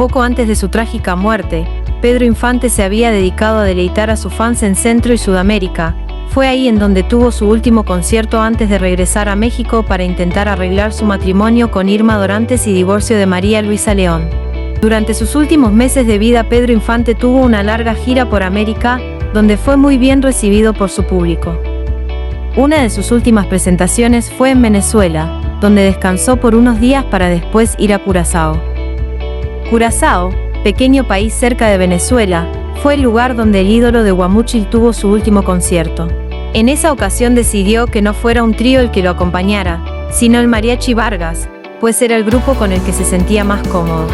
Poco antes de su trágica muerte, Pedro Infante se había dedicado a deleitar a sus fans en Centro y Sudamérica. Fue ahí en donde tuvo su último concierto antes de regresar a México para intentar arreglar su matrimonio con Irma Dorantes y divorcio de María Luisa León. Durante sus últimos meses de vida, Pedro Infante tuvo una larga gira por América, donde fue muy bien recibido por su público. Una de sus últimas presentaciones fue en Venezuela, donde descansó por unos días para después ir a Curazao. Curazao, pequeño país cerca de Venezuela, fue el lugar donde el ídolo de Guamúchil tuvo su último concierto. En esa ocasión decidió que no fuera un trío el que lo acompañara, sino el Mariachi Vargas, pues era el grupo con el que se sentía más cómodo.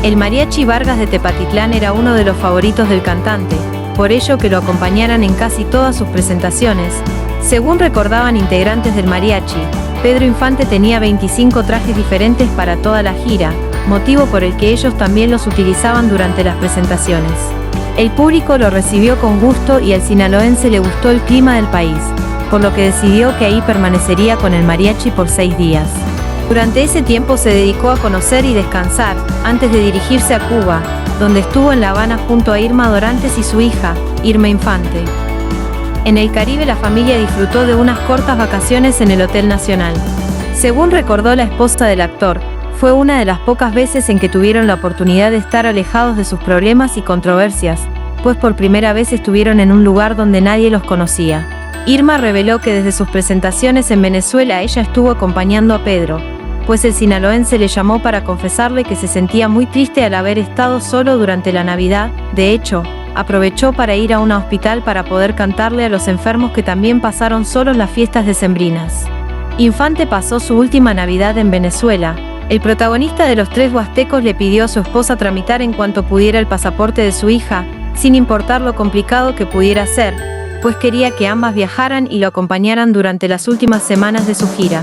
El Mariachi Vargas de Tepatitlán era uno de los favoritos del cantante, por ello que lo acompañaran en casi todas sus presentaciones. Según recordaban integrantes del mariachi, Pedro Infante tenía 25 trajes diferentes para toda la gira, motivo por el que ellos también los utilizaban durante las presentaciones. El público lo recibió con gusto y al sinaloense le gustó el clima del país, por lo que decidió que ahí permanecería con el mariachi por 6 días. Durante ese tiempo se dedicó a conocer y descansar, antes de dirigirse a Cuba, donde estuvo en La Habana junto a Irma Dorantes y su hija, Irma Infante. En el Caribe la familia disfrutó de unas cortas vacaciones en el Hotel Nacional. Según recordó la esposa del actor, fue una de las pocas veces en que tuvieron la oportunidad de estar alejados de sus problemas y controversias, pues por primera vez estuvieron en un lugar donde nadie los conocía. Irma reveló que desde sus presentaciones en Venezuela ella estuvo acompañando a Pedro, pues el sinaloense le llamó para confesarle que se sentía muy triste al haber estado solo durante la Navidad. De hecho, aprovechó para ir a un hospital para poder cantarle a los enfermos que también pasaron solos las fiestas decembrinas. Infante pasó su última Navidad en Venezuela. El protagonista de Los Tres Huastecos le pidió a su esposa tramitar en cuanto pudiera el pasaporte de su hija, sin importar lo complicado que pudiera ser, pues quería que ambas viajaran y lo acompañaran durante las últimas semanas de su gira.